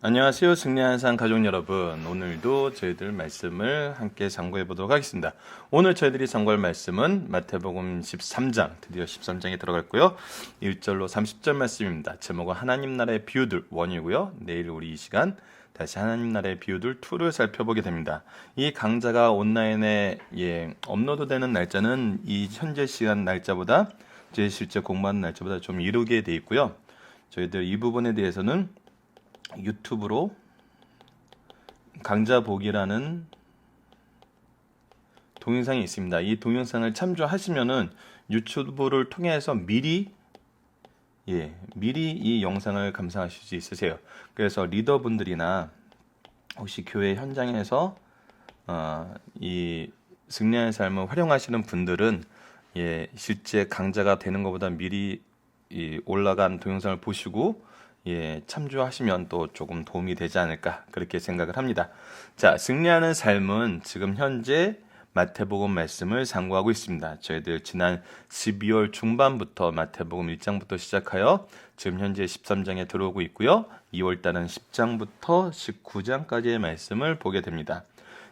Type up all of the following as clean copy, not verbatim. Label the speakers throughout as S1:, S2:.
S1: 안녕하세요. 승리한산 가족 여러분. 오늘도 저희들 말씀을 함께 상고해 보도록 하겠습니다. 오늘 저희들이 상고할 말씀은 마태복음 13장, 드디어 13장에 들어갔고요. 1절로 30절 말씀입니다. 제목은 하나님 나라의 비유들 1이고요. 내일 우리 이 시간 다시 하나님 나라의 비유들 2를 살펴보게 됩니다. 이 강좌가 온라인에 업로드되는 날짜는 이 현재 시간 날짜보다 제 실제 공부하는 날짜보다 좀 이르게 돼 있고요. 저희들 이 부분에 대해서는 유튜브로 강좌 보기라는 동영상이 있습니다. 이 동영상을 참조하시면은 유튜브를 통해서 미리 이 영상을 감상하실 수 있으세요. 그래서 리더분들이나 혹시 교회 현장에서 이 승리의 삶을 활용하시는 분들은 실제 강좌가 되는 것보다 미리 올라간 동영상을 보시고 참조하시면 또 조금 도움이 되지 않을까 그렇게 생각을 합니다. 자, 승리하는 삶은 지금 현재 마태복음 말씀을 상고하고 있습니다. 저희들 지난 12월 중반부터 마태복음 1장부터 시작하여 지금 현재 13장에 들어오고 있고요. 2월달은 10장부터 19장까지의 말씀을 보게 됩니다.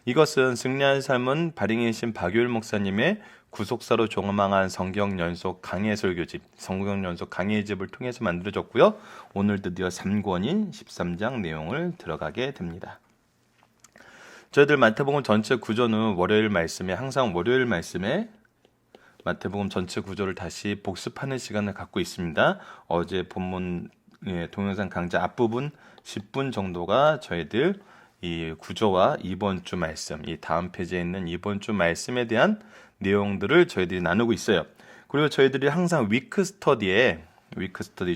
S1: 이것은 승리하는 삶은 발행이신 박유일 목사님의 구속사로 종망한 성경 연속 강해 설교집, 성경 연속 강해집을 통해서 만들어졌고요. 오늘 드디어 3권인 13장 내용을 들어가게 됩니다. 저희들 마태복음 전체 구조는 항상 월요일 말씀에 마태복음 전체 구조를 다시 복습하는 시간을 갖고 있습니다. 어제 본문 동영상 강좌 앞부분 10분 정도가 저희들 이 구조와 이번 주 말씀, 이 다음 페이지에 있는 이번 주 말씀에 대한 내용들을 저희들이 나누고 있어요. 그리고 저희들이 항상 위크 스터디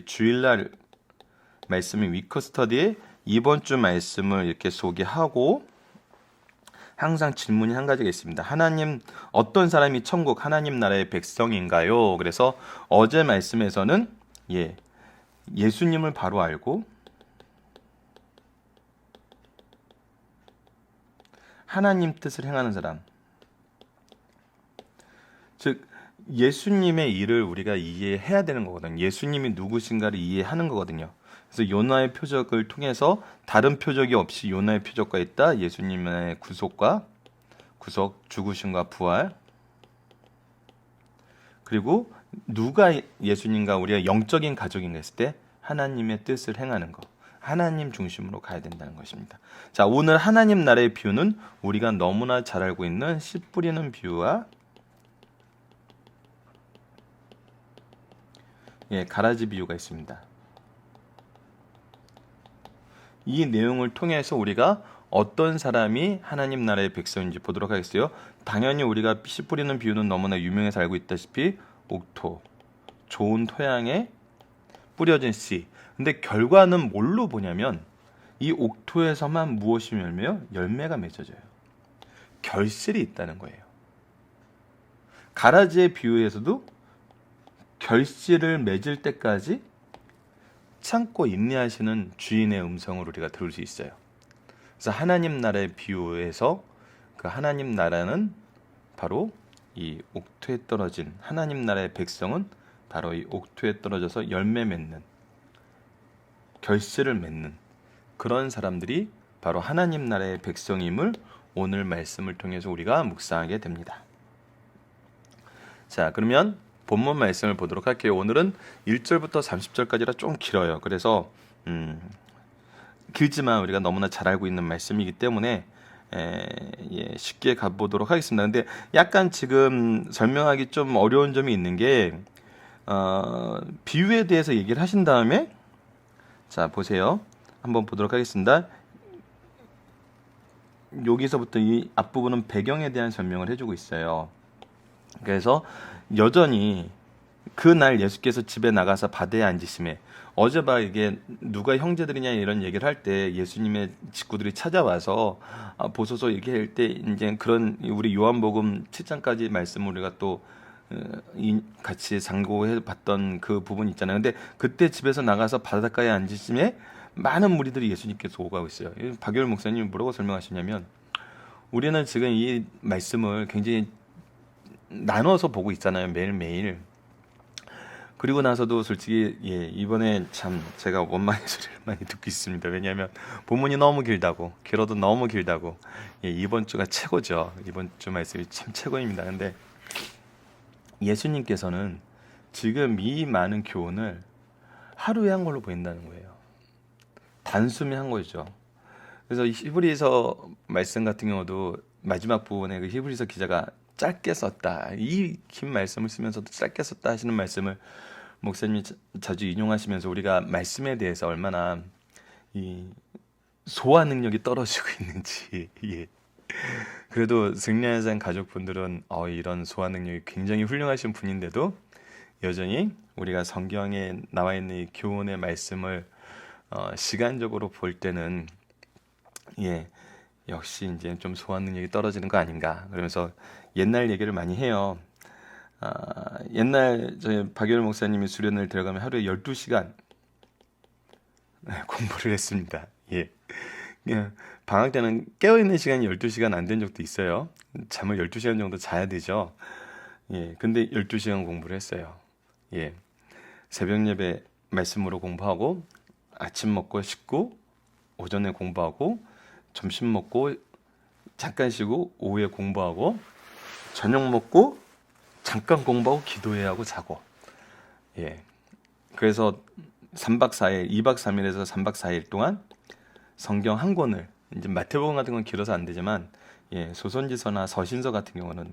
S1: 주일날 말씀인 위크 스터디에 이번 주 말씀을 이렇게 소개하고 항상 질문이 한 가지가 있습니다. 하나님, 어떤 사람이 천국 하나님 나라의 백성인가요? 그래서 어제 말씀에서는 예수님을 바로 알고 하나님 뜻을 행하는 사람, 즉 예수님의 일을 우리가 이해해야 되는 거거든요. 예수님이 누구신가를 이해하는 거거든요. 그래서 요나의 표적을 통해서 다른 표적이 없이 요나의 표적과 있다. 예수님의 구속, 죽으심과 부활, 그리고 누가 예수님과 우리가 영적인 가족인가 했을 때 하나님의 뜻을 행하는 것, 하나님 중심으로 가야 된다는 것입니다. 자, 오늘 하나님 나라의 비유는 우리가 너무나 잘 알고 있는 씨 뿌리는 비유와 가라지 비유가 있습니다. 이 내용을 통해서 우리가 어떤 사람이 하나님 나라의 백성인지 보도록 하겠어요. 당연히 우리가 씨 뿌리는 비유는 너무나 유명해서 알고 있다시피 옥토, 좋은 토양에 뿌려진 씨. 근데 결과는 뭘로 보냐면 이 옥토에서만 무엇이 열매가 맺어져요. 결실이 있다는 거예요. 가라지의 비유에서도 결실을 맺을 때까지 참고 인내하시는 주인의 음성을 우리가 들을 수 있어요. 그래서 하나님 나라의 비유에서 그 하나님 나라는 바로 이 옥토에 떨어진 하나님 나라의 백성은 바로 이 옥토에 떨어져서 열매 맺는, 결실을 맺는 그런 사람들이 바로 하나님 나라의 백성임을 오늘 말씀을 통해서 우리가 묵상하게 됩니다. 자, 그러면 본문 말씀을 보도록 할게요. 오늘은 1절부터 30절까지라 좀 길어요. 그래서 길지만 우리가 너무나 잘 알고 있는 말씀이기 때문에 쉽게 가보도록 하겠습니다. 근데 약간 지금 설명하기 좀 어려운 점이 있는 게 비유에 대해서 얘기를 하신 다음에 자, 보세요. 한번 보도록 하겠습니다. 여기서부터 이 앞부분은 배경에 대한 설명을 해주고 있어요. 그래서 여전히 그날 예수께서 집에 나가서 바다에 앉으심에 어제 이게 누가 형제들이냐 이런 얘기를 할 때 예수님의 직구들이 찾아와서 보소서 이렇게 할 때 이제 그런 우리 요한복음 7장까지 말씀을 우리가 또 같이 상고해 봤던 그 부분 있잖아요. 근데 그때 집에서 나가서 바닷가에 앉으심에 많은 무리들이 예수님께서 오가고 있어요. 박유일 목사님이 뭐라고 설명하시냐면 우리는 지금 이 말씀을 굉장히 나눠서 보고 있잖아요. 매일매일. 그리고 나서도 솔직히 이번에 참 제가 원망의 소리를 많이 듣고 있습니다. 왜냐하면 본문이 너무 길다고, 길어도 너무 길다고. 이번 주가 최고죠. 이번 주 말씀이 참 최고입니다. 근데 예수님께서는 지금 이 많은 교훈을 하루에 한 걸로 보인다는 거예요. 단숨에 한 거죠. 그래서 히브리서 말씀 같은 경우도 마지막 부분에 그 히브리서 기자가 짧게 썼다. 이 긴 말씀을 쓰면서도 짧게 썼다 하시는 말씀을 목사님이 자주 인용하시면서 우리가 말씀에 대해서 얼마나 이 소화 능력이 떨어지고 있는지. 그래도 승려현장 가족분들은 이런 소화 능력이 굉장히 훌륭하신 분인데도 여전히 우리가 성경에 나와 있는 이 교훈의 말씀을 시간적으로 볼 때는 역시 이제 좀 소화 능력이 떨어지는 거 아닌가. 그러면서 옛날 얘기를 많이 해요. 옛날 저희 박열 목사님이 수련을 들어가면 하루에 12시간 공부를 했습니다. 방학 때는 깨어있는 시간이 12시간 안 된 적도 있어요. 잠을 12시간 정도 자야 되죠. 근데 12시간 공부를 했어요. 새벽 예배 말씀으로 공부하고, 아침 먹고 씻고, 오전에 공부하고, 점심 먹고 잠깐 쉬고, 오후에 공부하고, 저녁 먹고 잠깐 공부하고 기도해야 하고 자고. 그래서 3박 4일, 2박 3일에서 3박 4일 동안 성경 한 권을, 이제 마태복음 같은 건 길어서 안 되지만 소선지서나 서신서 같은 경우는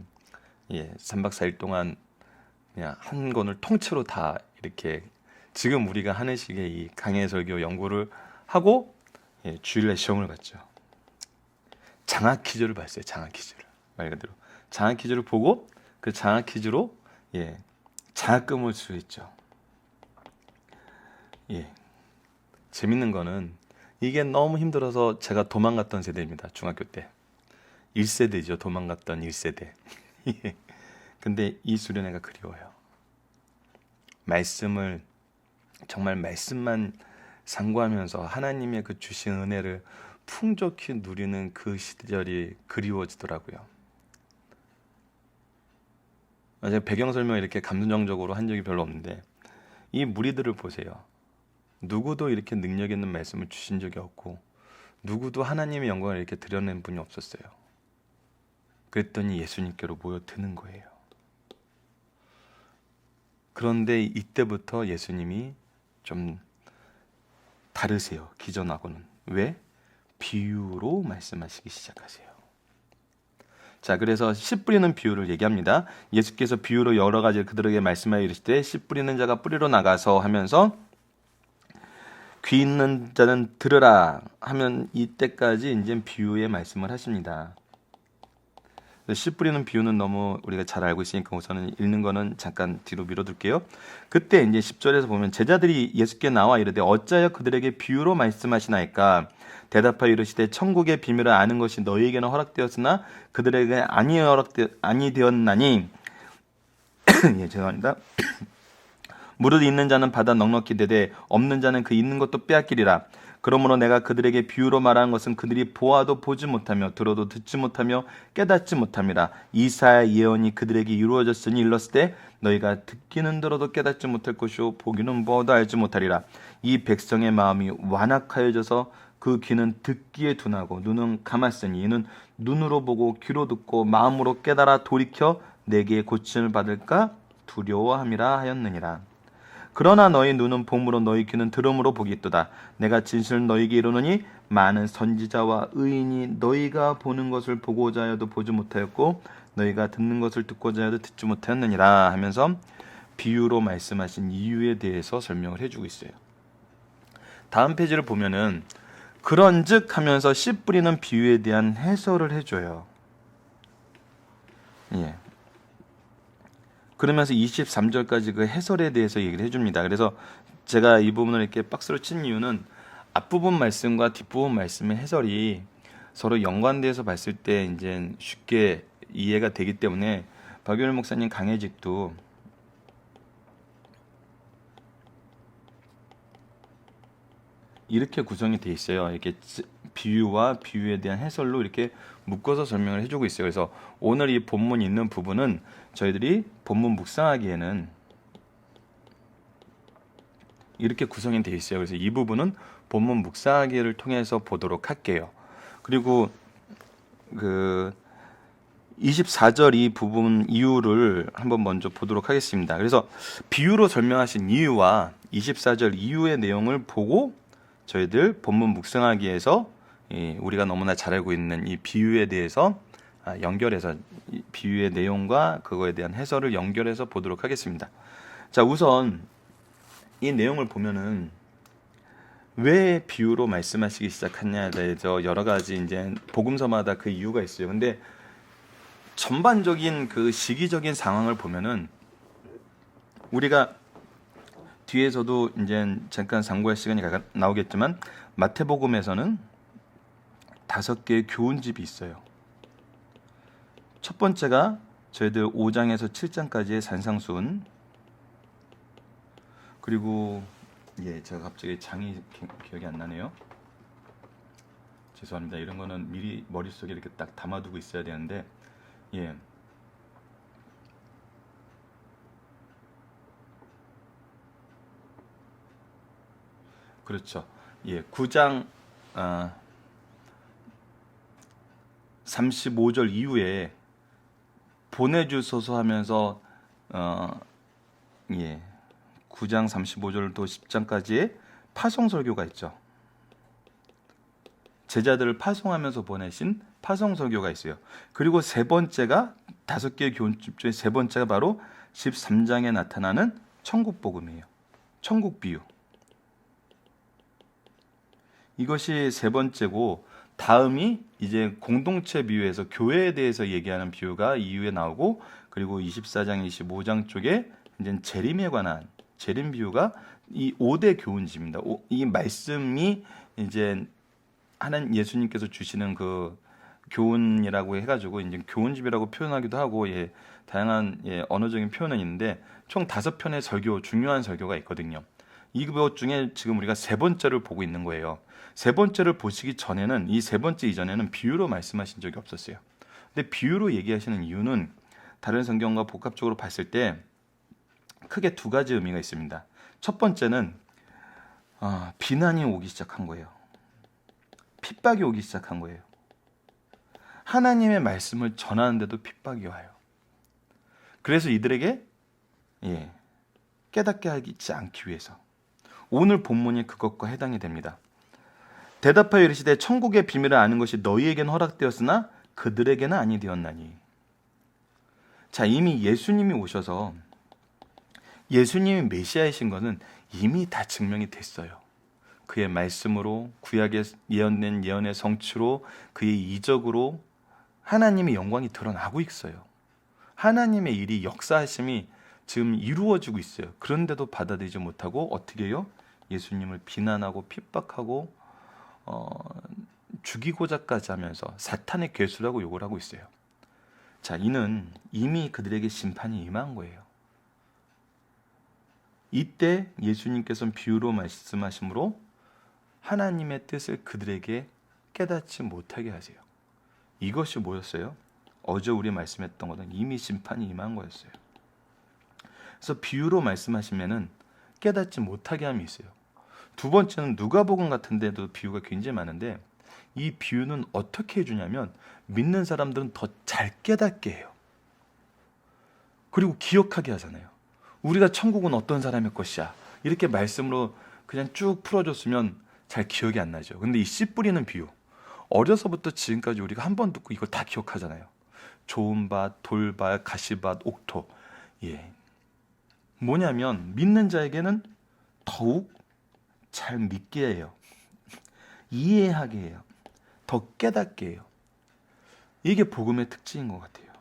S1: 3박 4일 동안 그냥 한 권을 통째로 다 이렇게 지금 우리가 하는 식의 이 강해 설교 연구를 하고 주일날 시험을 봤죠. 장학 퀴즈를 봤어요. 장학 퀴즈를. 말 그대로 장학 퀴즈를 보고 그 장학 퀴즈로 장학금을 수했죠. 재밌는 거는 이게 너무 힘들어서 제가 도망갔던 세대입니다. 중학교 때 1세대죠. 도망갔던 1세대. 근데 이 수련회가 그리워요. 말씀을 정말 말씀만 상고하면서 하나님의 그 주신 은혜를 풍족히 누리는 그 시절이 그리워지더라고요. 제가 배경 설명을 이렇게 감정적으로 한 적이 별로 없는데 이 무리들을 보세요. 누구도 이렇게 능력 있는 말씀을 주신 적이 없고 누구도 하나님의 영광을 이렇게 드러낸 분이 없었어요. 그랬더니 예수님께로 모여드는 거예요. 그런데 이때부터 예수님이 좀 다르세요. 기존하고는. 왜? 비유로 말씀하시기 시작하세요. 자, 그래서 씨 뿌리는 비유를 얘기합니다. 예수께서 비유로 여러 가지 그들에게 말씀하여 이르시되 씨 뿌리는 자가 뿌리로 나가서 하면서 귀 있는 자는 들으라 하면 이때까지 이제 비유의 말씀을 하십니다. 씨 뿌리는 비유는 너무 우리가 잘 알고 있으니까 우선은 읽는 거는 잠깐 뒤로 밀어둘게요. 그때 이제 10절에서 보면 제자들이 예수께 나와 이르되 어찌하여 그들에게 비유로 말씀하시나이까 대답하여 이르시되 천국의 비밀을 아는 것이 너희에게는 허락되었으나 그들에게 아니 되었나니 죄송합니다. 무릇 있는 자는 받아 넉넉히 되되 없는 자는 그 있는 것도 빼앗기리라. 그러므로 내가 그들에게 비유로 말하는 것은 그들이 보아도 보지 못하며 들어도 듣지 못하며 깨닫지 못함이라. 이사야 예언이 그들에게 이루어졌으니 일렀을 때 너희가 듣기는 들어도 깨닫지 못할 것이요 보기는 보아도 알지 못하리라. 이 백성의 마음이 완악하여져서 그 귀는 듣기에 둔하고 눈은 감았으니 이는 눈으로 보고 귀로 듣고 마음으로 깨달아 돌이켜 내게 고침을 받을까 두려워함이라 하였느니라. 그러나 너희 눈은 봄으로 너희 귀는 들음으로 보기 있도다. 내가 진실을 너희에게 이르노니 많은 선지자와 의인이 너희가 보는 것을 보고자 하여도 보지 못하였고 너희가 듣는 것을 듣고자 하여도 듣지 못하였느니라 하면서 비유로 말씀하신 이유에 대해서 설명을 해주고 있어요. 다음 페이지를 보면은 그런즉 하면서 씨 뿌리는 비유에 대한 해설을 해줘요. 그러면서 23절까지 그 해설에 대해서 얘기를 해줍니다. 그래서 제가 이 부분을 이렇게 박스로 친 이유는 앞부분 말씀과 뒷부분 말씀의 해설이 서로 연관돼서 봤을 때 이제 쉽게 이해가 되기 때문에 박유일 목사님 강해직도 이렇게 구성이 돼 있어요. 이렇게 비유와 비유에 대한 해설로 이렇게 묶어서 설명을 해주고 있어요. 그래서 오늘 이 본문 있는 부분은 저희들이 본문 묵상하기에는 이렇게 구성이 되어 있어요. 그래서 이 부분은 본문 묵상하기를 통해서 보도록 할게요. 그리고 그 24절 이 부분 이유를 한번 먼저 보도록 하겠습니다. 그래서 비유로 설명하신 이유와 24절 이유의 내용을 보고 저희들 본문 묵상하기에서 우리가 너무나 잘 알고 있는 이 비유에 대해서 연결해서 비유의 내용과 그거에 대한 해설을 연결해서 보도록 하겠습니다. 자, 우선 이 내용을 보면은 왜 비유로 말씀하시기 시작했냐에 대해서 여러 가지 이제 복음서마다 그 이유가 있어요. 근데 전반적인 그 시기적인 상황을 보면은 우리가 뒤에서도 이제 잠깐 상고할 시간이 나오겠지만 마태복음에서는 5개의 교훈집이 있어요. 첫 번째가 저희들 5장에서 7장까지의 산상수훈. 그리고 제가 갑자기 장이 기억이 안 나네요. 죄송합니다. 이런 거는 미리 머릿속에 이렇게 딱 담아두고 있어야 되는데 그렇죠. 9장 35절 이후에 보내주소서 하면서 9장 35절부터 10장까지의 파송설교가 있죠. 제자들을 파송하면서 보내신 파송설교가 있어요. 그리고 세 번째가 5개의 교훈집 중에 세 번째가 바로 13장에 나타나는 천국복음이에요. 천국비유. 이것이 세 번째고 다음이 이제 공동체 비유에서 교회에 대해서 얘기하는 비유가 이후에 나오고 그리고 24장, 25장 쪽에 이제 재림에 관한 재림 비유가 이 5대 교훈집입니다. 이 말씀이 이제 하나님 예수님께서 주시는 그 교훈이라고 해가지고 이제 교훈집이라고 표현하기도 하고 다양한 언어적인 표현은 있는데 총 5편의 설교 중요한 설교가 있거든요. 이것 중에 지금 우리가 세 번째를 보고 있는 거예요. 세 번째를 보시기 전에는 이 세 번째 이전에는 비유로 말씀하신 적이 없었어요. 근데 비유로 얘기하시는 이유는 다른 성경과 복합적으로 봤을 때 크게 2가지 의미가 있습니다. 첫 번째는 비난이 오기 시작한 거예요. 핍박이 오기 시작한 거예요. 하나님의 말씀을 전하는데도 핍박이 와요. 그래서 이들에게 깨닫게 하지 않기 위해서 오늘 본문이 그것과 해당이 됩니다. 대답하여 이르시되 천국의 비밀을 아는 것이 너희에게는 허락되었으나 그들에게는 아니 되었나니. 자, 이미 예수님이 오셔서 예수님이 메시아이신 것은 이미 다 증명이 됐어요. 그의 말씀으로 구약에 예언된 예언의 성취로 그의 이적으로 하나님의 영광이 드러나고 있어요. 하나님의 일이 역사하심이 지금 이루어지고 있어요. 그런데도 받아들이지 못하고 어떻게 해요? 예수님을 비난하고 핍박하고 죽이고자까지 하면서 사탄의 괴수라고 욕을 하고 있어요. 자, 이는 이미 그들에게 심판이 임한 거예요. 이때 예수님께서는 비유로 말씀하심으로 하나님의 뜻을 그들에게 깨닫지 못하게 하세요. 이것이 뭐였어요? 어제 우리 말씀했던 것은 이미 심판이 임한 거였어요. 그래서 비유로 말씀하시면은 깨닫지 못하게 함이 있어요. 두 번째는 누가복음 같은 데도 비유가 굉장히 많은데 이 비유는 어떻게 해주냐면 믿는 사람들은 더 잘 깨닫게 해요. 그리고 기억하게 하잖아요. 우리가 천국은 어떤 사람의 것이야 이렇게 말씀으로 그냥 쭉 풀어줬으면 잘 기억이 안 나죠. 근데 이 씨 뿌리는 비유, 어려서부터 지금까지 우리가 한 번 듣고 이걸 다 기억하잖아요. 좋은 밭, 돌밭, 가시밭, 옥토. 뭐냐면 믿는 자에게는 더욱 잘 믿게 해요. 이해하게 해요. 더 깨닫게 해요. 이게 복음의 특징인 것 같아요.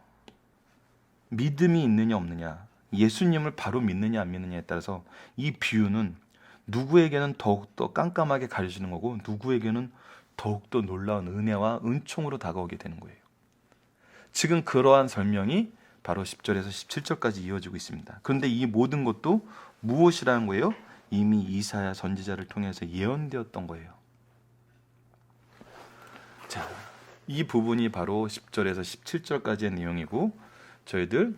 S1: 믿음이 있느냐 없느냐, 예수님을 바로 믿느냐 안 믿느냐에 따라서 이 비유는 누구에게는 더욱더 깜깜하게 가려지는 거고 누구에게는 더욱더 놀라운 은혜와 은총으로 다가오게 되는 거예요. 지금 그러한 설명이 바로 10절에서 17절까지 이어지고 있습니다. 그런데 이 모든 것도 무엇이라는 거예요? 이미 이사야 선지자를 통해서 예언되었던 거예요. 자, 이 부분이 바로 10절에서 17절까지의 내용이고 저희들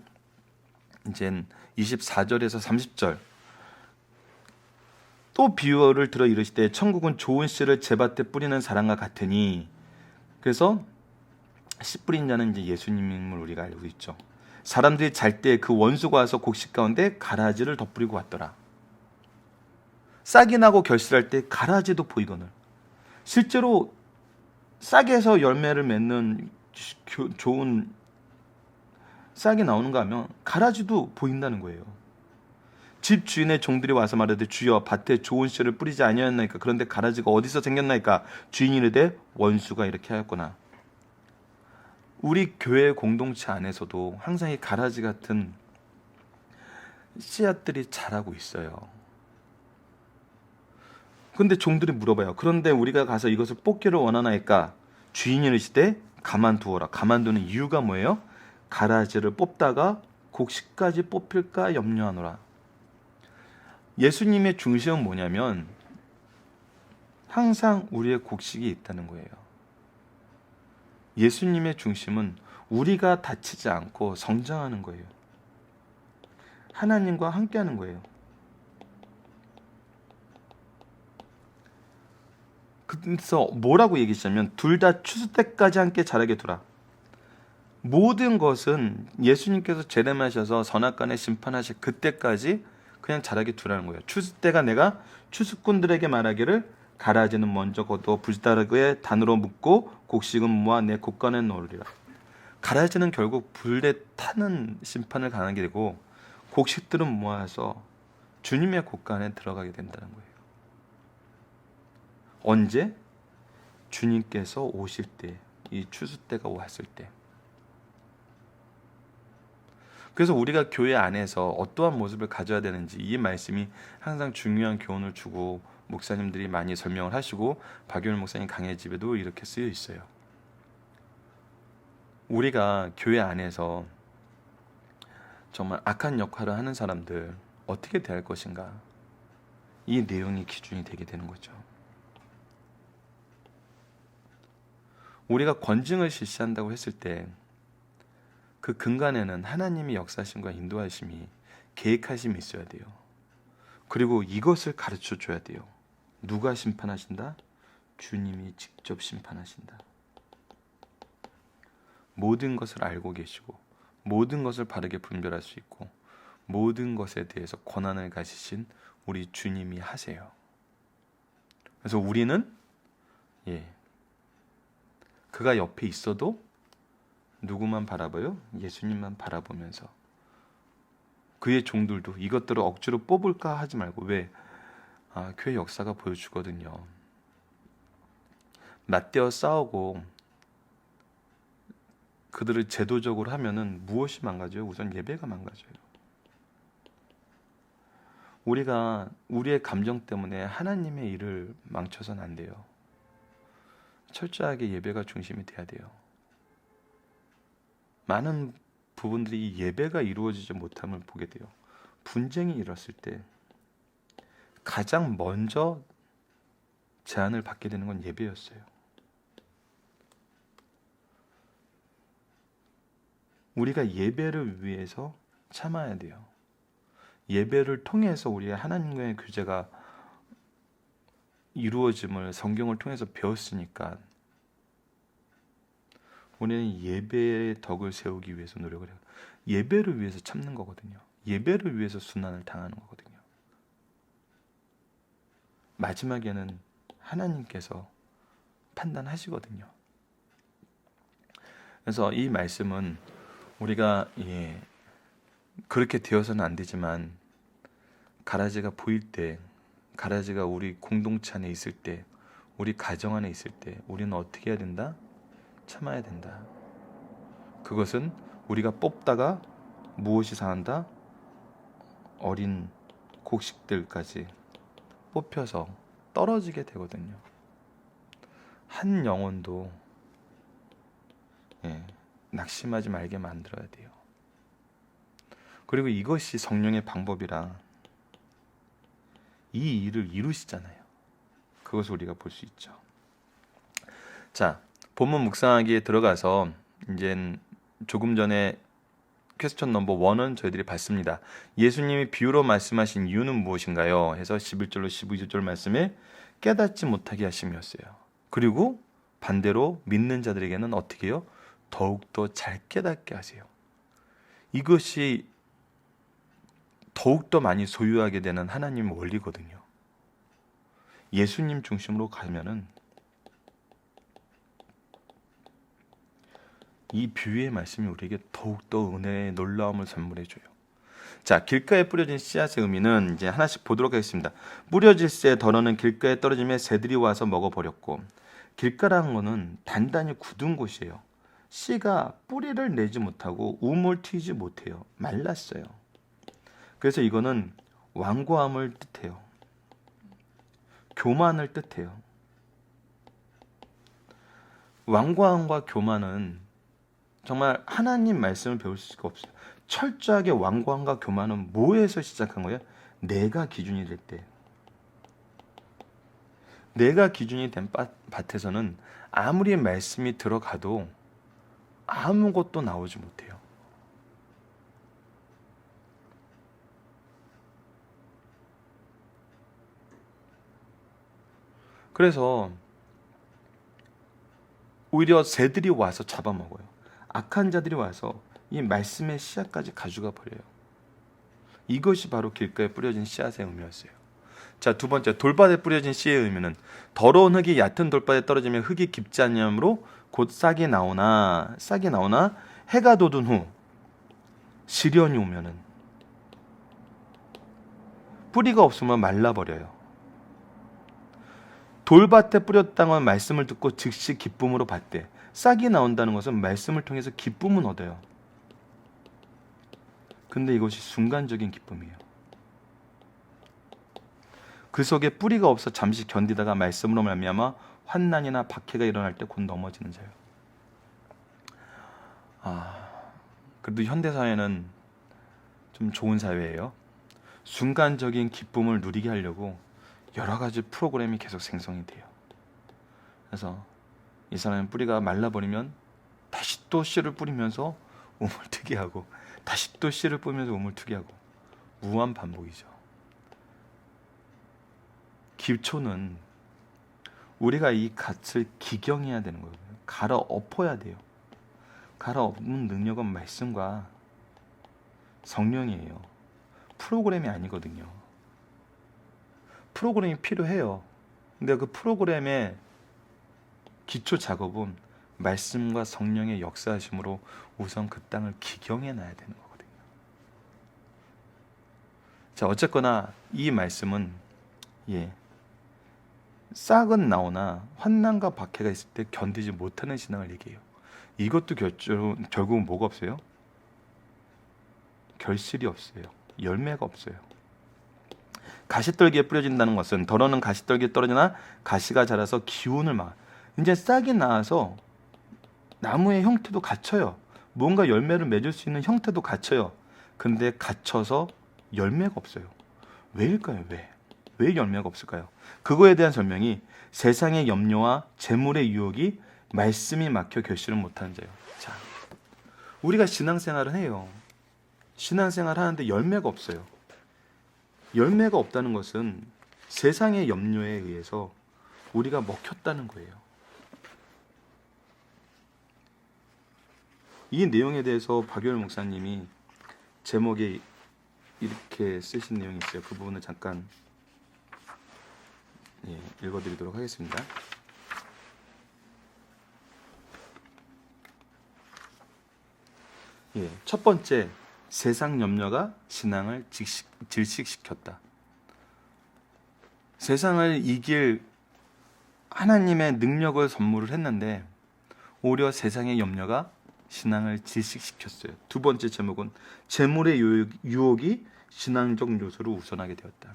S1: 이제 24절에서 30절 또 비유를 들어 이르시되 천국은 좋은 씨를 제밭에 뿌리는 사람과 같으니. 그래서 씨 뿌린 자는 이제 예수님을 우리가 알고 있죠. 사람들이 잘 때 그 원수가 와서 곡식 가운데 가라지를 덧뿌리고 왔더라. 싹이 나고 결실할 때 가라지도 보이거늘. 실제로 싹에서 열매를 맺는 좋은 싹이 나오는가 하면 가라지도 보인다는 거예요. 집 주인의 종들이 와서 말하되 주여 밭에 좋은 씨를 뿌리지 아니하였나이까. 그런데 가라지가 어디서 생겼나이까. 주인이 이르되 원수가 이렇게 하였구나. 우리 교회 공동체 안에서도 항상 이 가라지 같은 씨앗들이 자라고 있어요. 근데 종들이 물어봐요. 그런데 우리가 가서 이것을 뽑기를 원하나이까. 주인이 이르시되 가만두어라. 가만두는 이유가 뭐예요? 가라지를 뽑다가 곡식까지 뽑힐까 염려하노라. 예수님의 중심은 뭐냐면 항상 우리의 곡식이 있다는 거예요. 예수님의 중심은 우리가 다치지 않고 성장하는 거예요. 하나님과 함께하는 거예요. 그래서 뭐라고 얘기했냐면 둘 다 추수 때까지 함께 자라게 두라. 모든 것은 예수님께서 재림하셔서 선악간에 심판하실 그때까지 그냥 자라게 두라는 거예요. 추수 때가 내가 추수꾼들에게 말하기를 가라지는 먼저 거두어 불다르게 단으로 묶고 곡식은 모아 내 곡간에 넣으리라. 가라지는 결국 불에 타는 심판을 당하게 되고 곡식들은 모아서 주님의 곡간에 들어가게 된다는 거예요. 언제? 주님께서 오실 때, 이 추수 때가 왔을 때. 그래서 우리가 교회 안에서 어떠한 모습을 가져야 되는지 이 말씀이 항상 중요한 교훈을 주고 목사님들이 많이 설명을 하시고 박윤일 목사님 강해 집에도 이렇게 쓰여 있어요. 우리가 교회 안에서 정말 악한 역할을 하는 사람들 어떻게 대할 것인가, 이 내용이 기준이 되게 되는 거죠. 우리가 권징을 실시한다고 했을 때 그 근간에는 하나님의 역사심과 인도하심이, 계획하심이 있어야 돼요. 그리고 이것을 가르쳐 줘야 돼요. 누가 심판하신다? 주님이 직접 심판하신다. 모든 것을 알고 계시고 모든 것을 바르게 분별할 수 있고 모든 것에 대해서 권한을 가지신 우리 주님이 하세요. 그래서 우리는 그가 옆에 있어도 누구만 바라봐요? 예수님만 바라보면서. 그의 종들도 이것들을 억지로 뽑을까 하지 말고. 왜? 교회 역사가 보여주거든요. 맞대어 싸우고 그들을 제도적으로 하면은 무엇이 망가져요? 우선 예배가 망가져요. 우리가 우리의 감정 때문에 하나님의 일을 망쳐서는 안 돼요. 철저하게 예배가 중심이 돼야 돼요. 많은 부분들이 이 예배가 이루어지지 못함을 보게 돼요. 분쟁이 일었을 때 가장 먼저 제한을 받게 되는 건 예배였어요. 우리가 예배를 위해서 참아야 돼요. 예배를 통해서 우리의 하나님과의 교제가 이루어짐을 성경을 통해서 배웠으니까 우리는 예배의 덕을 세우기 위해서 노력을 해요. 예배를 위해서 참는 거거든요. 예배를 위해서 순환을 당하는 거거든요. 마지막에는 하나님께서 판단하시거든요. 그래서 이 말씀은 우리가 그렇게 되어서는 안 되지만 가라지가 보일 때, 가라지가 우리 공동체 안에 있을 때, 우리 가정 안에 있을 때 우리는 어떻게 해야 된다? 참아야 된다. 그것은 우리가 뽑다가 무엇이 상한다? 어린 곡식들까지 뽑혀서 떨어지게 되거든요. 한 영혼도 낙심하지 말게 만들어야 돼요. 그리고 이것이 성령의 방법이라 이 일을 이루시잖아요. 그것을 우리가 볼 수 있죠. 자, 본문 묵상하기에 들어가서 이제 조금 전에 퀘스천 넘버 1은 저희들이 봤습니다. 예수님이 비유로 말씀하신 이유는 무엇인가요? 해서 11절로 12절 말씀에 깨닫지 못하게 하심이었어요. 그리고 반대로 믿는 자들에게는 어떻게 해요? 더욱더 잘 깨닫게 하세요. 이것이 더욱더 많이 소유하게 되는 하나님 원리거든요. 예수님 중심으로 가면은 이 비유의 말씀이 우리에게 더욱더 은혜의 놀라움을 선물해줘요. 자, 길가에 뿌려진 씨앗의 의미는 이제 하나씩 보도록 하겠습니다. 뿌려질 새 덜어는 길가에 떨어지며 새들이 와서 먹어버렸고, 길가라는 것은 단단히 굳은 곳이에요. 씨가 뿌리를 내지 못하고 우물 튀지 못해요. 말랐어요. 그래서 이거는 완고함을 뜻해요. 교만을 뜻해요. 완고함과 교만은 정말 하나님 말씀을 배울 수가 없어요. 철저하게 완고함과 교만은 뭐에서 시작한 거예요? 내가 기준이 될 때. 내가 기준이 된 밭에서는 아무리 말씀이 들어가도 아무것도 나오지 못해요. 그래서 오히려 새들이 와서 잡아먹어요. 악한 자들이 와서 이 말씀의 씨앗까지 가져가 버려요. 이것이 바로 길가에 뿌려진 씨앗의 의미였어요. 자, 두 번째, 돌밭에 뿌려진 씨의 의미는 더러운 흙이 얕은 돌밭에 떨어지면 흙이 깊지 않으므로 곧 싹이 나오나 해가 돋은 후 시련이 오면은 뿌리가 없으면 말라버려요. 돌밭에 뿌렸다는 건 말씀을 듣고 즉시 기쁨으로 받되, 싹이 나온다는 것은 말씀을 통해서 기쁨은 얻어요. 근데 이것이 순간적인 기쁨이에요. 그 속에 뿌리가 없어 잠시 견디다가 말씀으로 말미암아 환난이나 박해가 일어날 때 곧 넘어지는 자예요. 그래도 현대사회는 좀 좋은 사회예요. 순간적인 기쁨을 누리게 하려고 여러 가지 프로그램이 계속 생성이 돼요. 그래서 이 사람의 뿌리가 말라버리면 다시 또 씨를 뿌리면서 우물투기 하고, 다시 또 씨를 뿌리면서 우물투기 하고, 무한 반복이죠. 기초는 우리가 이 갓을 기경해야 되는 거예요. 갈아엎어야 돼요. 갈아엎는 능력은 말씀과 성령이에요. 프로그램이 아니거든요. 프로그램이 필요해요. 근데 그 프로그램의 기초 작업은 말씀과 성령의 역사하심으로 우선 그 땅을 기경해 놔야 되는 거거든요. 자, 어쨌거나 이 말씀은 싹은 나오나 환난과 박해가 있을 때 견디지 못하는 신앙을 얘기해요. 이것도 결국은 뭐가 없어요? 결실이 없어요. 열매가 없어요. 가시떨기에 뿌려진다는 것은 덜어는 가시떨기에 떨어지나 가시가 자라서 기운을 막, 이제 싹이 나와서 나무의 형태도 갖춰요. 뭔가 열매를 맺을 수 있는 형태도 갖춰요. 근데 갇혀서 열매가 없어요. 왜일까요? 왜 열매가 없을까요? 그거에 대한 설명이 세상의 염려와 재물의 유혹이 말씀이 막혀 결실을 못하는 자예요. 자, 우리가 신앙생활은 해요. 신앙생활 하는데 열매가 없어요. 열매가 없다는 것은 세상의 염려에 의해서 우리가 먹혔다는 거예요. 이 내용에 대해서 박유열 목사님이 제목에 이렇게 쓰신 내용이 있어요. 그 부분을 잠깐 읽어드리도록 하겠습니다. 첫 번째, 세상 염려가 신앙을 질식시켰다. 세상을 이길 하나님의 능력을 선물을 했는데 오히려 세상의 염려가 신앙을 질식시켰어요. 두 번째 제목은 재물의 유혹이 신앙적 요소로 우선하게 되었다.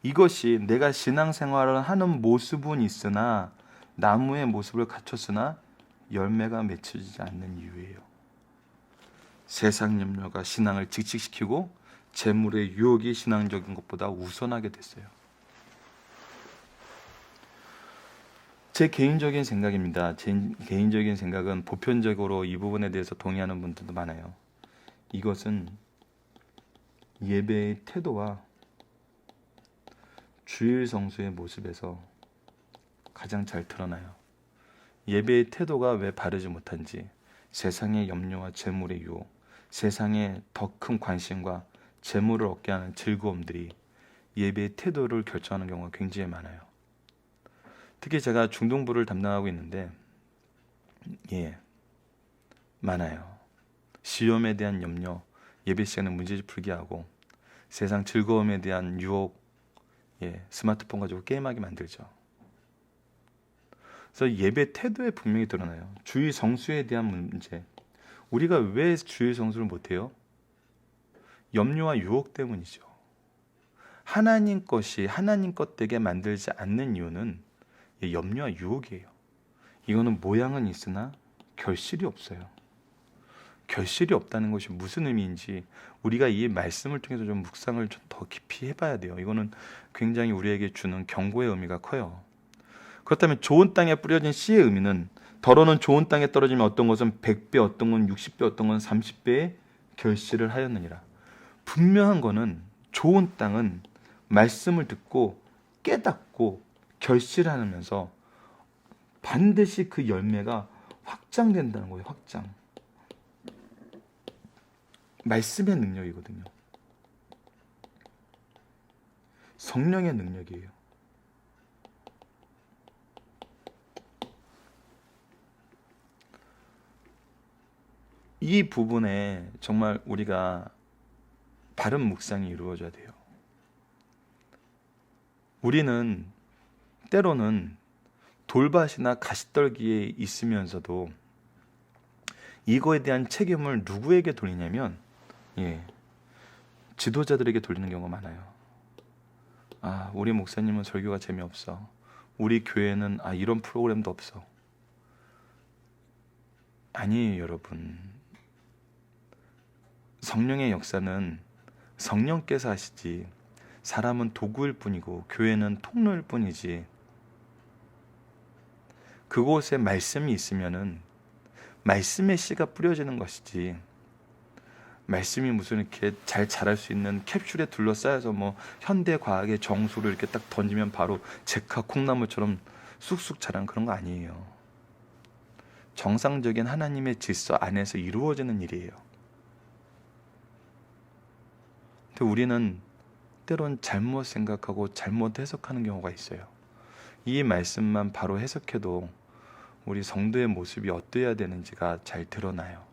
S1: 이것이 내가 신앙생활을 하는 모습은 있으나 나무의 모습을 갖췄으나 열매가 맺혀지지 않는 이유예요. 세상 염려가 신앙을 질식시키고 재물의 유혹이 신앙적인 것보다 우선하게 됐어요. 제 개인적인 생각입니다. 제 개인적인 생각은 보편적으로 이 부분에 대해서 동의하는 분들도 많아요. 이것은 예배의 태도와 주일 성수의 모습에서 가장 잘 드러나요. 예배의 태도가 왜 바르지 못한지, 세상의 염려와 재물의 유혹, 세상의 더 큰 관심과 재물을 얻게 하는 즐거움들이 예배의 태도를 결정하는 경우가 굉장히 많아요. 특히 제가 중동부를 담당하고 있는데 많아요. 시험에 대한 염려, 예배 시간에 문제집 풀게 하고, 세상 즐거움에 대한 유혹, 스마트폰 가지고 게임하게 만들죠. 그래서 예배 태도에 분명히 드러나요. 주일 성수에 대한 문제. 우리가 왜 주일 성수를 못해요? 염려와 유혹 때문이죠. 하나님 것이 하나님 것 되게 만들지 않는 이유는 염려와 유혹이에요. 이거는 모양은 있으나 결실이 없어요. 결실이 없다는 것이 무슨 의미인지 우리가 이 말씀을 통해서 좀 묵상을 좀 더 깊이 해봐야 돼요. 이거는 굉장히 우리에게 주는 경고의 의미가 커요. 그렇다면 좋은 땅에 뿌려진 씨의 의미는, 더러는 좋은 땅에 떨어지면 어떤 것은 100배, 어떤 건 60배, 어떤 건 30배의 결실을 하였느니라. 분명한 거는 좋은 땅은 말씀을 듣고 깨닫고 결실하면서 반드시 그 열매가 확장된다는 거예요. 확장. 말씀의 능력이거든요. 성령의 능력이에요. 이 부분에 정말 우리가 바른 묵상이 이루어져야 돼요. 우리는 때로는 돌밭이나 가시떨기에 있으면서도 이거에 대한 책임을 누구에게 돌리냐면 지도자들에게 돌리는 경우가 많아요. 우리 목사님은 설교가 재미없어. 우리 교회는 이런 프로그램도 없어. 아니에요, 여러분. 성령의 역사는 성령께서 하시지, 사람은 도구일 뿐이고 교회는 통로일 뿐이지. 그곳에 말씀이 있으면은 말씀의 씨가 뿌려지는 것이지, 말씀이 무슨 이렇게 잘 자랄 수 있는 캡슐에 둘러싸여서 현대 과학의 정수를 이렇게 딱 던지면 바로 제카 콩나물처럼 쑥쑥 자란 그런 거 아니에요. 정상적인 하나님의 질서 안에서 이루어지는 일이에요. 근데 우리는 때론 잘못 생각하고 잘못 해석하는 경우가 있어요. 이 말씀만 바로 해석해도 우리 성도의 모습이 어떠해야 되는지가 잘 드러나요.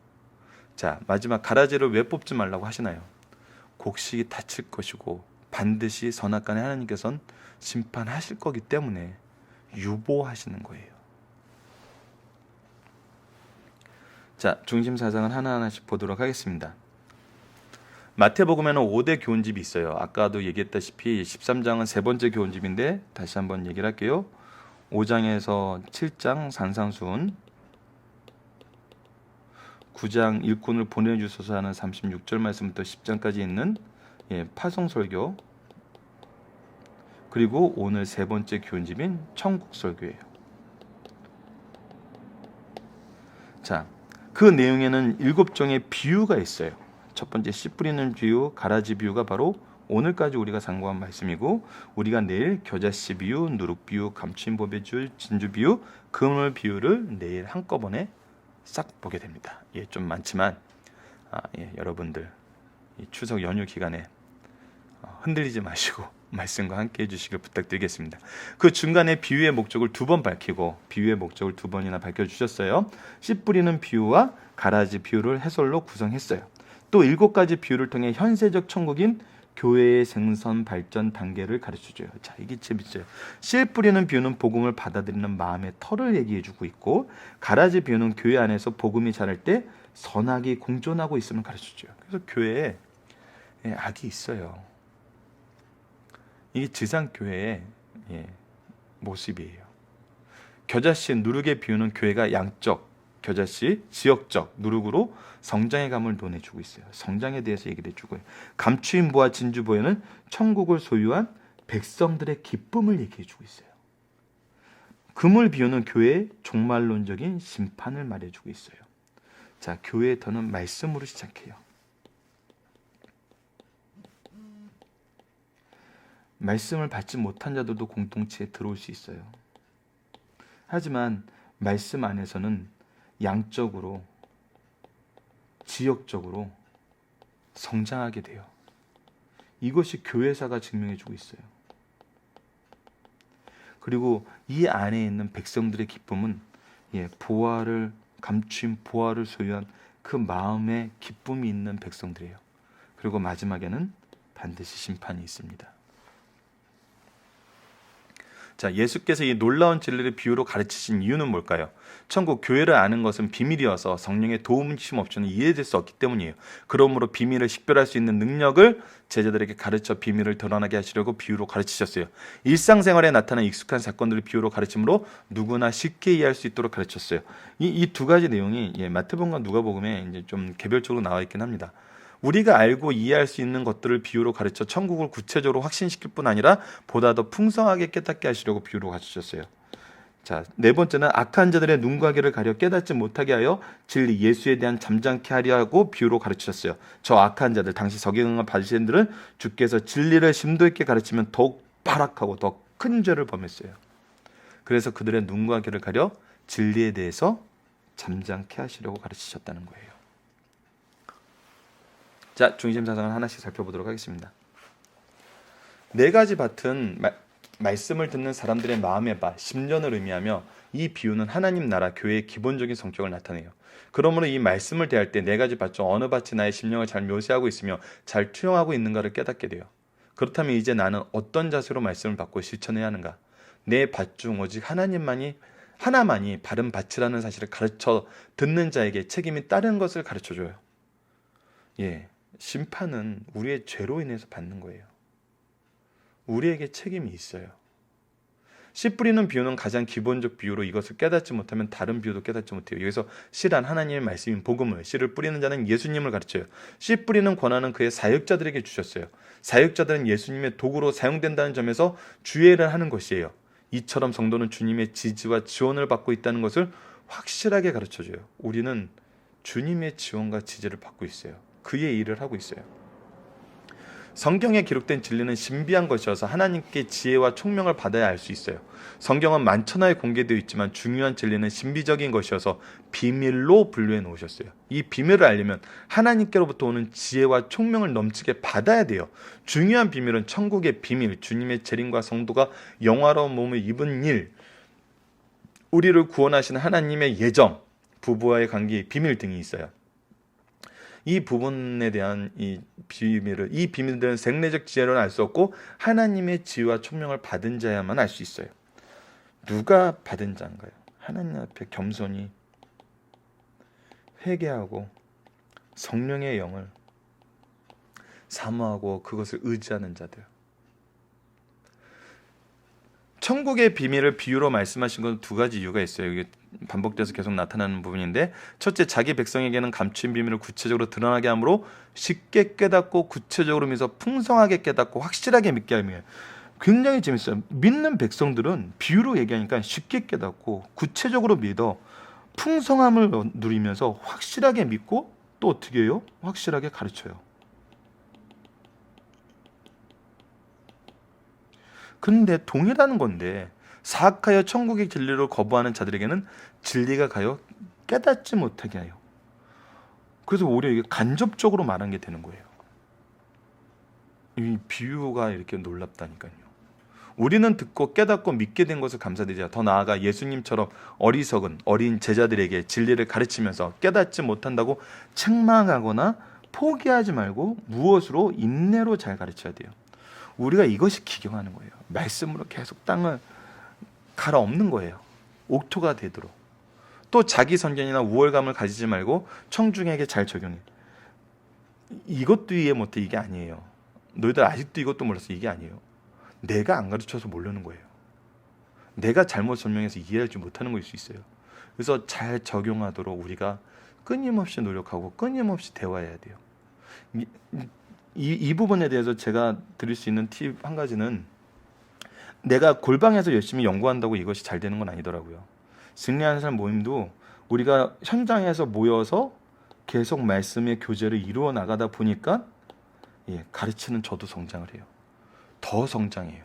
S1: 자, 마지막 가라지를 왜 뽑지 말라고 하시나요? 곡식이 다칠 것이고 반드시 선악간에 하나님께서는 심판하실 거기 때문에 유보하시는 거예요. 자, 중심 사상을 하나하나씩 보도록 하겠습니다. 마태복음에는 5대 교훈집이 있어요. 아까도 얘기했다시피 13장은 세 번째 교훈집인데 다시 한번 얘기를 할게요. 5장에서 7장 산상수훈, 9장 일꾼을 보내주소서 하는 36절 말씀부터 10장까지 있는 파송설교, 그리고 오늘 세 번째 교훈집인 천국설교예요. 자, 그 내용에는 7종의 비유가 있어요. 첫 번째 씨 뿌리는 비유, 가라지 비유가 바로 오늘까지 우리가 상고한 말씀이고, 우리가 내일 겨자씨 비유, 누룩 비유, 감추인 보배줄, 진주 비유, 그물 비유를 내일 한꺼번에 싹 보게 됩니다. 좀 많지만 여러분들 이 추석 연휴 기간에 흔들리지 마시고 말씀과 함께 해주시길 부탁드리겠습니다. 그 중간에 비유의 목적을 2번 밝히고 비유의 목적을 2번이나 밝혀주셨어요. 씨 뿌리는 비유와 가라지 비유를 해설로 구성했어요. 또 7가지 비유를 통해 현세적 천국인 교회의 생선 발전 단계를 가르쳐줘요. 자, 이게 재밌어요. 씨 뿌리는 비유는 복음을 받아들이는 마음의 털을 얘기해주고 있고, 가라지 비유는 교회 안에서 복음이 자랄 때 선악이 공존하고 있음을 가르쳐줘요. 그래서 교회에 악이 있어요. 이게 지상교회의 모습이에요. 겨자씨 누룩의 비유는 교회가 양적, 겨자씨 지역적 누룩으로 성장의 감을 논해주고 있어요. 성장에 대해서 얘기를 해주고요. 감추인 보와 진주 보에는 천국을 소유한 백성들의 기쁨을 얘기해주고 있어요. 금을 비유는 교회의 종말론적인 심판을 말해주고 있어요. 자, 교회의 터는 말씀으로 시작해요. 말씀을 받지 못한 자들도 공동체에 들어올 수 있어요. 하지만 말씀 안에서는 양적으로, 지역적으로 성장하게 돼요. 이것이 교회사가 증명해주고 있어요. 그리고 이 안에 있는 백성들의 기쁨은 보화를 감추인 보화를 소유한 그 마음에 기쁨이 있는 백성들이에요. 그리고 마지막에는 반드시 심판이 있습니다. 자, 예수께서 이 놀라운 진리를 비유로 가르치신 이유는 뭘까요? 천국 교회를 아는 것은 비밀이어서 성령의 도움심 없이는 이해될 수 없기 때문이에요. 그러므로 비밀을 식별할 수 있는 능력을 제자들에게 가르쳐 비밀을 드러나게 하시려고 비유로 가르치셨어요. 일상생활에 나타난 익숙한 사건들을 비유로 가르침으로 누구나 쉽게 이해할 수 있도록 가르쳤어요. 이 두 가지 내용이 마태복음과 누가복음에 이제 좀 개별적으로 나와 있긴 합니다. 우리가 알고 이해할 수 있는 것들을 비유로 가르쳐 천국을 구체적으로 확신시킬 뿐 아니라 보다 더 풍성하게 깨닫게 하시려고 비유로 가르치셨어요. 자, 네 번째는 악한 자들의 눈과 귀를 가려 깨닫지 못하게 하여 진리 예수에 대한 잠잠케 하려 하고 비유로 가르치셨어요. 저 악한 자들, 당시 서기관과 바리새인들은 주께서 진리를 심도 있게 가르치면 더욱 발악하고 더 큰 죄를 범했어요. 그래서 그들의 눈과 귀를 가려 진리에 대해서 잠잠케 하시려고 가르치셨다는 거예요. 자, 중심 사상을 하나씩 살펴보도록 하겠습니다. 네 가지 밭은 말씀을 듣는 사람들의 마음의 밭, 심전을 의미하며 이 비유는 하나님 나라 교회의 기본적인 성격을 나타내요. 그러므로 이 말씀을 대할 때 네 가지 밭 중 어느 밭이 나의 심령을 잘 묘사하고 있으며 잘 투영하고 있는가를 깨닫게 돼요. 그렇다면 이제 나는 어떤 자세로 말씀을 받고 실천해야 하는가? 내 밭 중 오직 하나만이 바른 밭이라는 사실을 가르쳐 듣는 자에게 책임이 따른 것을 가르쳐줘요. 심판은 우리의 죄로 인해서 받는 거예요. 우리에게 책임이 있어요. 씨 뿌리는 비유는 가장 기본적 비유로 이것을 깨닫지 못하면 다른 비유도 깨닫지 못해요. 여기서 씨란 하나님의 말씀인 복음을, 씨를 뿌리는 자는 예수님을 가르쳐요. 씨 뿌리는 권한은 그의 사역자들에게 주셨어요. 사역자들은 예수님의 도구로 사용된다는 점에서 주의를 하는 것이에요. 이처럼 성도는 주님의 지지와 지원을 받고 있다는 것을 확실하게 가르쳐줘요. 우리는 주님의 지원과 지지를 받고 있어요. 그의 일을 하고 있어요. 성경에 기록된 진리는 신비한 것이어서 하나님께 지혜와 총명을 받아야 알 수 있어요. 성경은 만천하에 공개되어 있지만 중요한 진리는 신비적인 것이어서 비밀로 분류해 놓으셨어요. 이 비밀을 알려면 하나님께로부터 오는 지혜와 총명을 넘치게 받아야 돼요. 중요한 비밀은 천국의 비밀, 주님의 재림과 성도가 영화로운 몸을 입은 일, 우리를 구원하시는 하나님의 예정, 부부와의 관계의 비밀 등이 있어요. 이 부분에 대한 이 비밀들은 생리적 지혜로는 알 수 없고 하나님의 지혜와 총명을 받은 자야만 알 수 있어요. 누가 받은 자인가요? 하나님 앞에 겸손히 회개하고 성령의 영을 사모하고 그것을 의지하는 자들. 천국의 비밀을 비유로 말씀하신 건 두 가지 이유가 있어요. 이게 반복돼서 계속 나타나는 부분인데, 첫째, 자기 백성에게는 감추인 비밀을 구체적으로 드러나게 함으로 쉽게 깨닫고 구체적으로 믿어 풍성하게 깨닫고 확실하게 믿게 하며. 굉장히 재밌어요. 믿는 백성들은 비유로 얘기하니까 쉽게 깨닫고 구체적으로 믿어 풍성함을 누리면서 확실하게 믿고 또 어떻게 해요? 확실하게 가르쳐요. 근데 동일한 건데 사악하여 천국의 진리를 거부하는 자들에게는 진리가 가요 깨닫지 못하게 해요. 그래서 오히려 이게 간접적으로 말한 게 되는 거예요. 이 비유가 이렇게 놀랍다니까요. 우리는 듣고 깨닫고 믿게 된 것을 감사드리자 더 나아가 예수님처럼 어리석은 어린 제자들에게 진리를 가르치면서 깨닫지 못한다고 책망하거나 포기하지 말고 무엇으로? 인내로 잘 가르쳐야 돼요. 우리가 이것이 기경하는 거예요. 말씀으로 계속 땅을 갈아엎는 거예요. 옥토가 되도록. 또 자기 선견이나 우월감을 가지지 말고 청중에게 잘 적용해. 이것도 이해 못해. 이게 아니에요. 너희들 아직도 이것도 몰랐어. 이게 아니에요. 내가 안 가르쳐서 모르는 거예요. 내가 잘못 설명해서 이해하지 못하는 것일 수 있어요. 그래서 잘 적용하도록 우리가 끊임없이 노력하고 끊임없이 대화해야 돼요. 이 부분에 대해서 제가 드릴 수 있는 팁 한 가지는 내가 골방에서 열심히 연구한다고 이것이 잘 되는 건 아니더라고요. 승리하는 삶 모임도 우리가 현장에서 모여서 계속 말씀의 교제를 이루어 나가다 보니까 가르치는 저도 성장을 해요. 더 성장해요.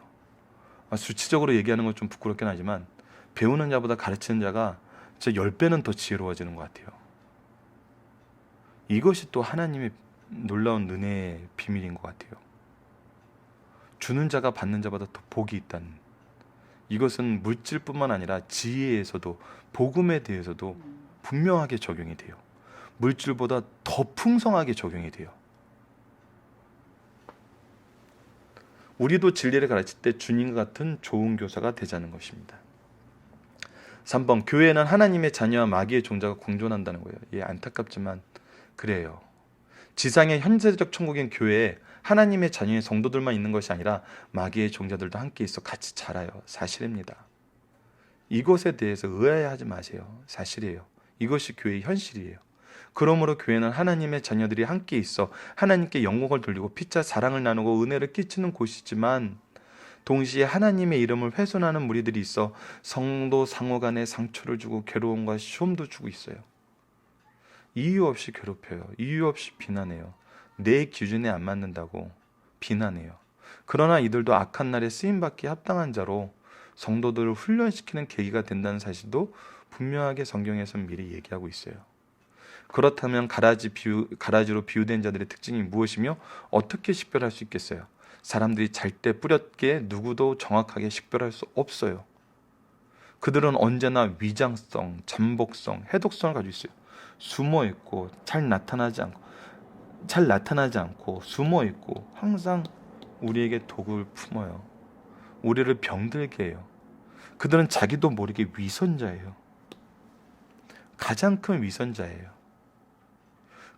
S1: 수치적으로 얘기하는 건 좀 부끄럽긴 하지만 배우는 자보다 가르치는 자가 진짜 10배는 더 지혜로워지는 것 같아요. 이것이 또 하나님의 놀라운 은혜의 비밀인 것 같아요. 주는 자가 받는 자보다 더 복이 있다는, 이것은 물질뿐만 아니라 지혜에서도 복음에 대해서도 분명하게 적용이 돼요. 물질보다 더 풍성하게 적용이 돼요. 우리도 진리를 가르칠 때 주님과 같은 좋은 교사가 되자는 것입니다. 3번, 교회는 하나님의 자녀와 마귀의 종자가 공존한다는 거예요. 안타깝지만 그래요. 지상의 현세적 천국인 교회에 하나님의 자녀의 성도들만 있는 것이 아니라 마귀의 종자들도 함께 있어 같이 자라요. 사실입니다. 이것에 대해서 의아해하지 마세요. 사실이에요. 이것이 교회의 현실이에요. 그러므로 교회는 하나님의 자녀들이 함께 있어 하나님께 영광을 돌리고 피차 사랑을 나누고 은혜를 끼치는 곳이지만, 동시에 하나님의 이름을 훼손하는 무리들이 있어 성도 상호 간에 상처를 주고 괴로움과 시험도 주고 있어요. 이유 없이 괴롭혀요. 이유 없이 비난해요. 내 기준에 안 맞는다고 비난해요. 그러나 이들도 악한 날에 쓰임받기 합당한 자로 성도들을 훈련시키는 계기가 된다는 사실도 분명하게 성경에서 미리 얘기하고 있어요. 그렇다면 가라지로 비유된 자들의 특징이 무엇이며 어떻게 식별할 수 있겠어요? 사람들이 잘 때 뿌렸기에 누구도 정확하게 식별할 수 없어요. 그들은 언제나 위장성, 잠복성, 해독성을 가지고 있어요. 숨어 있고 잘 나타나지 않고 숨어 있고 항상 우리에게 독을 품어요. 우리를 병들게 해요. 그들은 자기도 모르게 위선자예요. 가장 큰 위선자예요.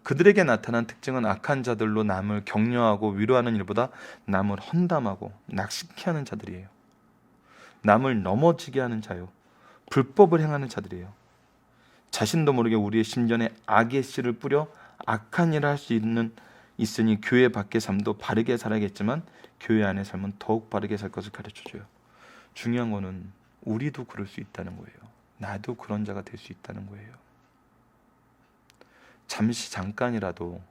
S1: 그들에게 나타난 특징은 악한 자들로 남을 격려하고 위로하는 일보다 남을 험담하고 낙심케 하는 자들이에요. 남을 넘어지게 하는 자요. 불법을 행하는 자들이에요. 자신도 모르게 우리의 심전에 악의 씨를 뿌려 악한 일을 할 수 있으니 교회 밖의 삶도 바르게 살아야겠지만 교회 안의 삶은 더욱 바르게 살 것을 가르쳐줘요. 중요한 거는 우리도 그럴 수 있다는 거예요. 나도 그런 자가 될 수 있다는 거예요. 잠깐이라도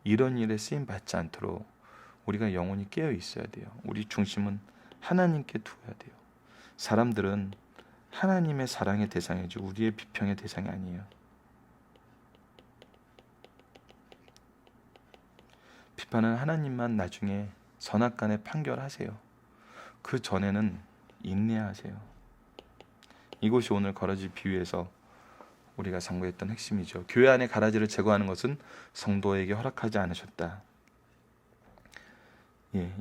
S1: 이런 일에 쓰임 받지 않도록 우리가 영원히 깨어 있어야 돼요. 우리 중심은 하나님께 두어야 돼요. 사람들은 하나님의 사랑의 대상이지 우리의 비평의 대상이 아니에요. 비판은 하나님만 나중에 선악간에 판결하세요. 그 전에는 인내하세요. 이것이 오늘 거라지 비유에서 우리가 상고했던 핵심이죠. 교회 안의 가라지를 제거하는 것은 성도에게 허락하지 않으셨다.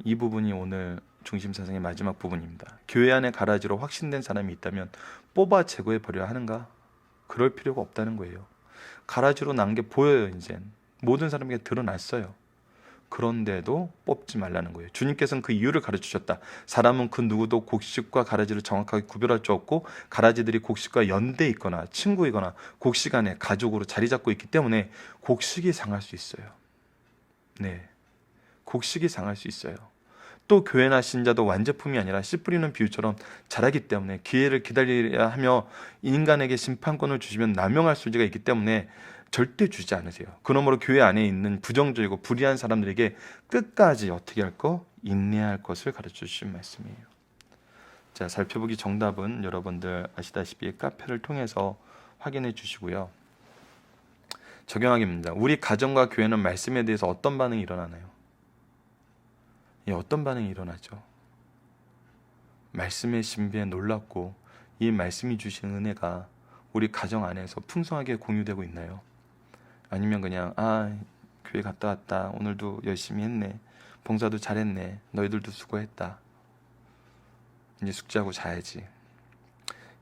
S1: 이 부분이 오늘 중심 사상의 마지막 부분입니다. 교회 안에 가라지로 확신된 사람이 있다면 뽑아 제거해 버려야 하는가? 그럴 필요가 없다는 거예요. 가라지로 난 게 보여요. 이젠 모든 사람에게 드러났어요. 그런데도 뽑지 말라는 거예요. 주님께서는 그 이유를 가르치셨다. 사람은 그 누구도 곡식과 가라지를 정확하게 구별할 수 없고, 가라지들이 곡식과 연대 있거나 친구이거나 곡식 안에 가족으로 자리 잡고 있기 때문에 곡식이 상할 수 있어요. 곡식이 상할 수 있어요. 또 교회나 신자도 완제품이 아니라 씨 뿌리는 비유처럼 자라기 때문에 기회를 기다려야 하며 인간에게 심판권을 주시면 남용할 소지가 있기 때문에 절대 주지 않으세요. 그러므로 교회 안에 있는 부정적이고 불의한 사람들에게 끝까지 어떻게 할 거? 인내할 것을 가르쳐 주신 말씀이에요. 자, 살펴보기 정답은 여러분들 아시다시피 카페를 통해서 확인해 주시고요. 적용하기입니다. 우리 가정과 교회는 말씀에 대해서 어떤 반응이 일어나나요? 어떤 반응이 일어나죠? 말씀의 신비에 놀랍고 이 말씀이 주신 은혜가 우리 가정 안에서 풍성하게 공유되고 있나요? 아니면 그냥 교회 갔다 왔다, 오늘도 열심히 했네, 봉사도 잘했네, 너희들도 수고했다, 이제 숙제하고 자야지.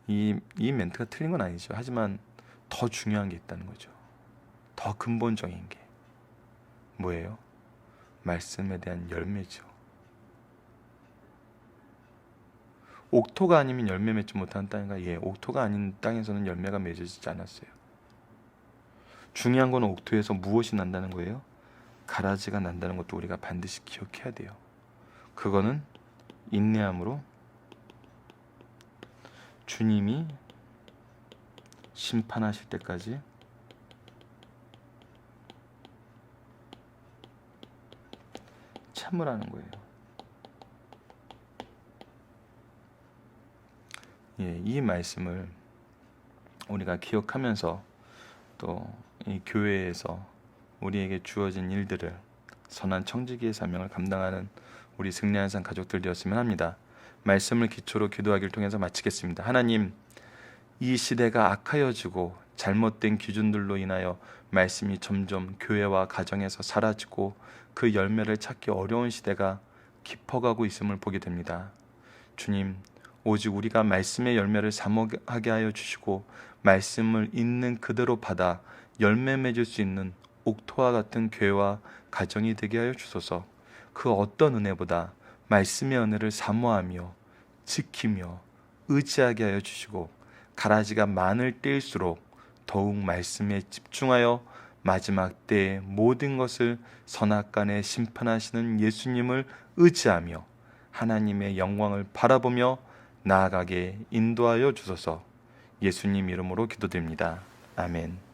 S1: 이 멘트가 틀린 건 아니죠. 하지만 더 중요한 게 있다는 거죠. 더 근본적인 게 뭐예요? 말씀에 대한 열매죠. 옥토가 아니면 열매 맺지 못하는 땅인가? 옥토가 아닌 땅에서는 열매가 맺어지지 않았어요. 중요한 건 옥토에서 무엇이 난다는 거예요? 가라지가 난다는 것도 우리가 반드시 기억해야 돼요. 그거는 인내함으로 주님이 심판하실 때까지 참으라는 거예요. 예, 이 말씀을 우리가 기억하면서 또 이 교회에서 우리에게 주어진 일들을 선한 청지기의 사명을 감당하는 우리 승리한 산 가족들 되었으면 합니다. 말씀을 기초로 기도하기를 통해서 마치겠습니다. 하나님, 이 시대가 악하여지고 잘못된 기준들로 인하여 말씀이 점점 교회와 가정에서 사라지고 그 열매를 찾기 어려운 시대가 깊어가고 있음을 보게 됩니다. 주님, 오직 우리가 말씀의 열매를 사모하게 하여 주시고 말씀을 있는 그대로 받아 열매 맺을 수 있는 옥토와 같은 교회와 가정이 되게 하여 주소서. 그 어떤 은혜보다 말씀의 은혜를 사모하며 지키며 의지하게 하여 주시고 가라지가 많을 때일수록 더욱 말씀에 집중하여 마지막 때의 모든 것을 선악간에 심판하시는 예수님을 의지하며 하나님의 영광을 바라보며 나아가게 인도하여 주소서. 예수님 이름으로 기도드립니다. 아멘.